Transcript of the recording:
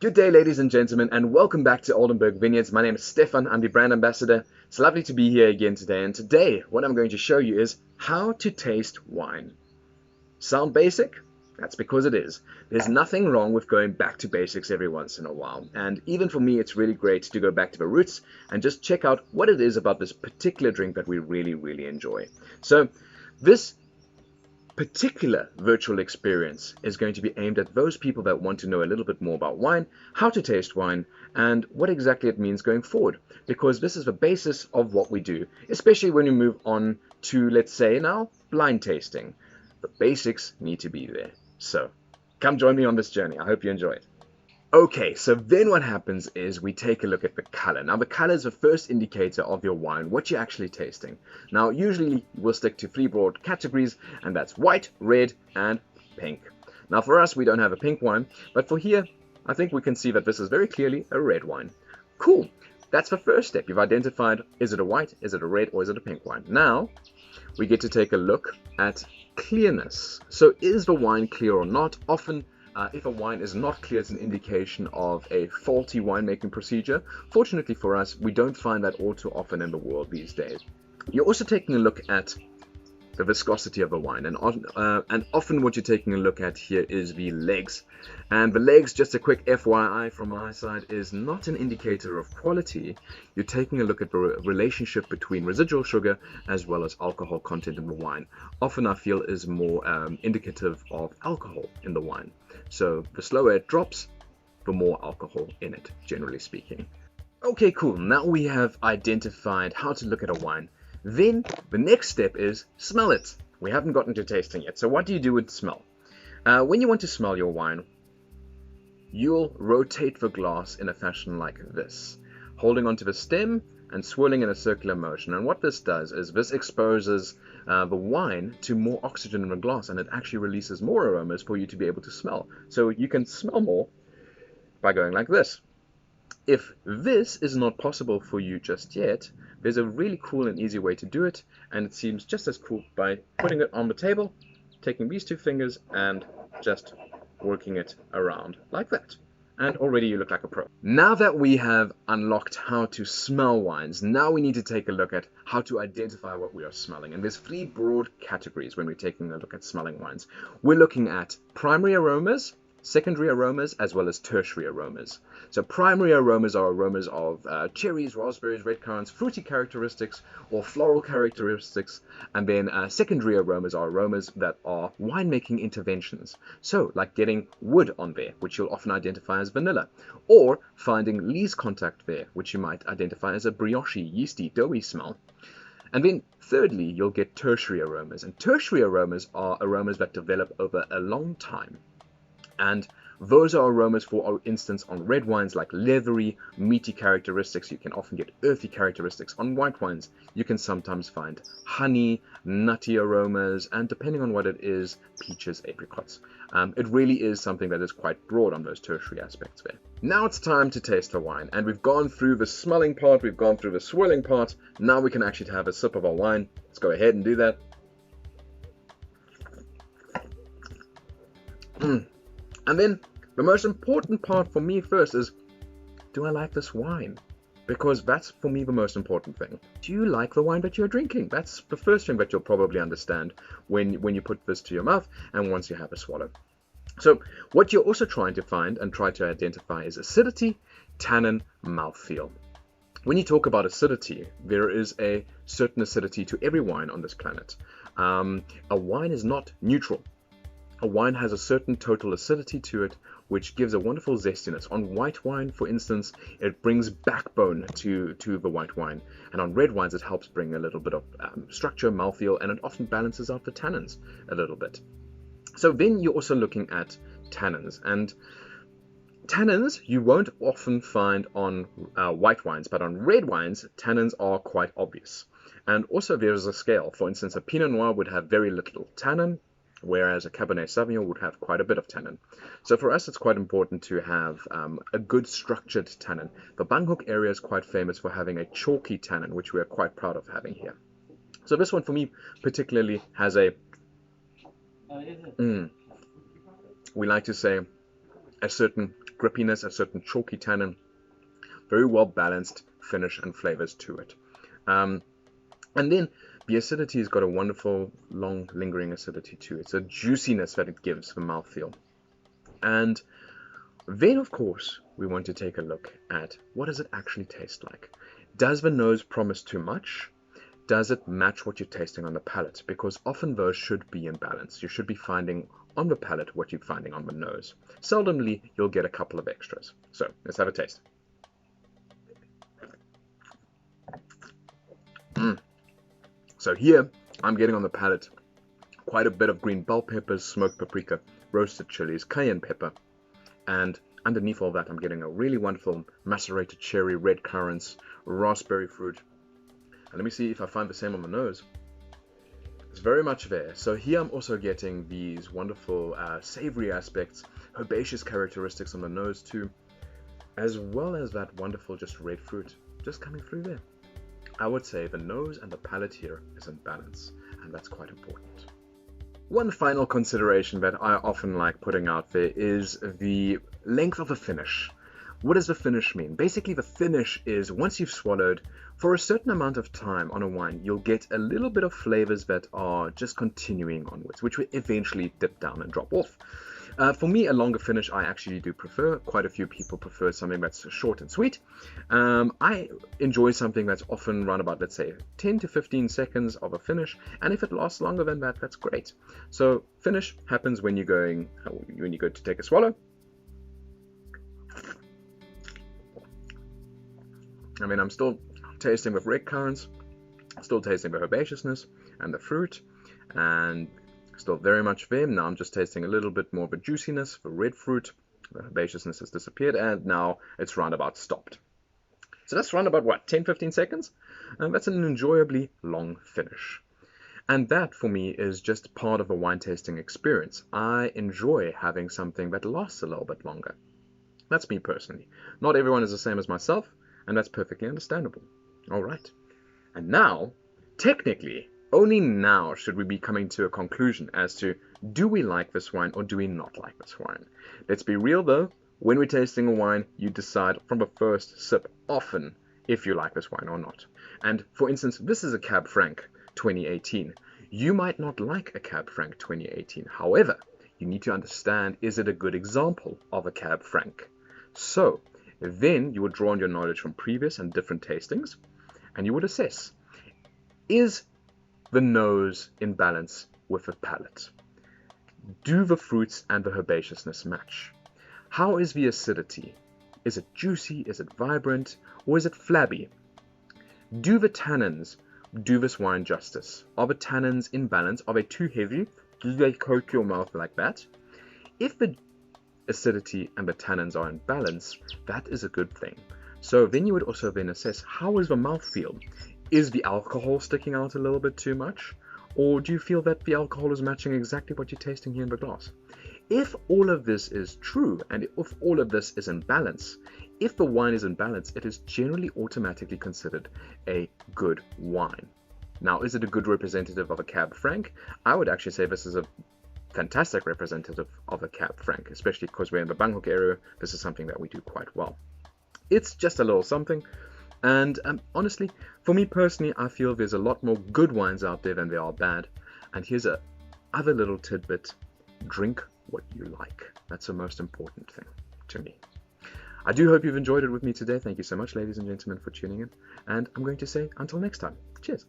Good day, ladies and gentlemen, and welcome back to Oldenburg Vineyards. My name is Stefan. I'm the brand ambassador. It's lovely to be here again today. And today, what I'm going to show you is how to taste wine. Sound basic? That's because it is. There's nothing wrong with going back to basics every once in a while. And even for me, it's really great to go back to the roots and just check out what it is about this particular drink that we really enjoy. So, this particular virtual experience is going to be aimed at those people that want to know a little bit more about wine, how to taste wine, and what exactly it means going forward. Because this is the basis of what we do, especially when we move on to, let's say now, blind tasting. The basics need to be there. So, come join me on this journey. I hope you enjoy it. Okay, so then what happens is we take a look at the color. Now, the color is the first indicator of your wine, what you're actually tasting. Now, usually we'll stick to three broad categories, and that's white, red, and pink. Now, for us, we don't have a pink wine, but for here, I think we can see that this is very clearly a red wine. Cool. That's the first step. You've identified, is it a white, is it a red, or is it a pink wine? Now, we get to take a look at clearness. So, is the wine clear or not? Often, if a wine is not clear, it's an indication of a faulty winemaking procedure. Fortunately for us, we don't find that all too often in the world these days. You're also taking a look at the viscosity of the wine, and often what you're taking a look at here is the legs. And the legs, just a quick FYI from my side, is not an indicator of quality. You're taking a look at the relationship between residual sugar as well as alcohol content in the wine. Often I feel is more indicative of alcohol in the wine. So the slower it drops, the more alcohol in it, generally speaking. Okay, cool. Now we have identified how to look at a wine. Then the next step is smell it. We haven't gotten to tasting yet. So what do you do with smell? When you want to smell your wine, you'll rotate the glass in a fashion like this, holding onto the stem and swirling in a circular motion. And what this does is this exposes the wine to more oxygen in the glass, and it actually releases more aromas for you to be able to smell. So you can smell more by going like this. If this is not possible for you just yet, there's a really cool and easy way to do it, and it seems just as cool by putting it on the table, taking these two fingers and just working it around like that. And already you look like a pro. Now that we have unlocked how to smell wines, now we need to take a look at how to identify what we are smelling. And there's three broad categories when we're taking a look at smelling wines. We're looking at primary aromas, secondary aromas, as well as tertiary aromas. So primary aromas are aromas of cherries, raspberries, red currants, fruity characteristics, or floral characteristics. And then secondary aromas are aromas that are winemaking interventions. So like getting wood on there, which you'll often identify as vanilla, or finding lees contact there, which you might identify as a brioche, yeasty, doughy smell. And then thirdly, you'll get tertiary aromas. And tertiary aromas are aromas that develop over a long time. And those are aromas, for instance, on red wines like leathery, meaty characteristics. You can often get earthy characteristics. On white wines, you can sometimes find honey, nutty aromas, and depending on what it is, peaches, apricots. It really is something that is quite broad on those tertiary aspects there. Now it's time to taste the wine, and we've gone through the smelling part, we've gone through the swirling part. Now we can actually have a sip of our wine. Let's go ahead and do that. And then the most important part for me first is, do I like this wine? Because that's for me the most important thing. Do you like the wine that you're drinking? That's the first thing that you'll probably understand when you put this to your mouth and once you have a swallow. So what you're also trying to find and try to identify is acidity, tannin, mouthfeel. When you talk about acidity, there is a certain acidity to every wine on this planet. A wine is not neutral. A wine has a certain total acidity to it, which gives a wonderful zestiness. On white wine, for instance, it brings backbone to the white wine. And on red wines, it helps bring a little bit of structure, mouthfeel, and it often balances out the tannins a little bit. So then you're also looking at tannins. And tannins you won't often find on white wines, but on red wines, tannins are quite obvious. And also there's a scale. For instance, a Pinot Noir would have very little tannin, whereas a Cabernet Sauvignon would have quite a bit of tannin. So for us, it's quite important to have a good structured tannin. The Bangkok area is quite famous for having a chalky tannin, which we are quite proud of having here. So this one for me particularly has a, we like to say, a certain grippiness, a certain chalky tannin, very well balanced finish and flavors to it. And then the acidity has got a wonderful, long, lingering acidity to it. It's a juiciness that it gives the mouthfeel. And then, of course, we want to take a look at what does it actually taste like. Does the nose promise too much? Does it match what you're tasting on the palate? Because often those should be in balance. You should be finding on the palate what you're finding on the nose. Seldomly, you'll get a couple of extras. So let's have a taste. So here, I'm getting on the palate quite a bit of green bell peppers, smoked paprika, roasted chilies, cayenne pepper, and underneath all that, I'm getting a really wonderful macerated cherry, red currants, raspberry fruit. And let me see if I find the same on the nose. It's very much there. So here I'm also getting these wonderful savory aspects, herbaceous characteristics on the nose too, as well as that wonderful just red fruit just coming through there. I would say the nose and the palate here is in balance, and that's quite important. One final consideration that I often like putting out there is the length of the finish. What does the finish mean? Basically, the finish is once you've swallowed, for a certain amount of time on a wine, you'll get a little bit of flavors that are just continuing onwards, which will eventually dip down and drop off. For me, a longer finish I actually do prefer. Quite a few people prefer something that's short and sweet. I enjoy something that's often run about, let's say, 10 to 15 seconds of a finish, and if it lasts longer than that, that's great. So finish happens when you go to take a swallow. I mean, I'm still tasting with red currants, still tasting the herbaceousness and the fruit, and still very much there. Now I'm just tasting a little bit more of a juiciness, the red fruit, the herbaceousness has disappeared, and now it's roundabout stopped. So that's roundabout what, 10-15 seconds? And that's an enjoyably long finish. And that for me is just part of a wine tasting experience. I enjoy having something that lasts a little bit longer. That's me personally. Not everyone is the same as myself, and that's perfectly understandable. All right. And now, technically, only now should we be coming to a conclusion as to, do we like this wine or do we not like this wine? Let's be real though, when we're tasting a wine, you decide from the first sip often if you like this wine or not. And for instance, this is a Cab Franc 2018. You might not like a Cab Franc 2018. However, you need to understand, is it a good example of a Cab Franc? So, then you would draw on your knowledge from previous and different tastings, and you would assess, is the nose in balance with the palate? Do the fruits and the herbaceousness match? How is the acidity? Is it juicy? Is it vibrant? Or is it flabby? Do the tannins do this wine justice? Are the tannins in balance? Are they too heavy? Do they coat your mouth like that? If the acidity and the tannins are in balance, that is a good thing. So then you would also then assess, how is the mouthfeel? Is the alcohol sticking out a little bit too much? Or do you feel that the alcohol is matching exactly what you're tasting here in the glass? If all of this is true, and if all of this is in balance, if the wine is in balance, it is generally automatically considered a good wine. Now, is it a good representative of a Cab Franc? I would actually say this is a fantastic representative of a Cab Franc, especially because we're in the Bangkok area. This is something that we do quite well. It's just a little something, and honestly, for me personally, I feel there's a lot more good wines out there than there are bad. And here's a other little tidbit: drink what you like. That's the most important thing to me. I do hope you've enjoyed it with me today. Thank you so much, ladies and gentlemen, for tuning in, and I'm going to say until next time. Cheers.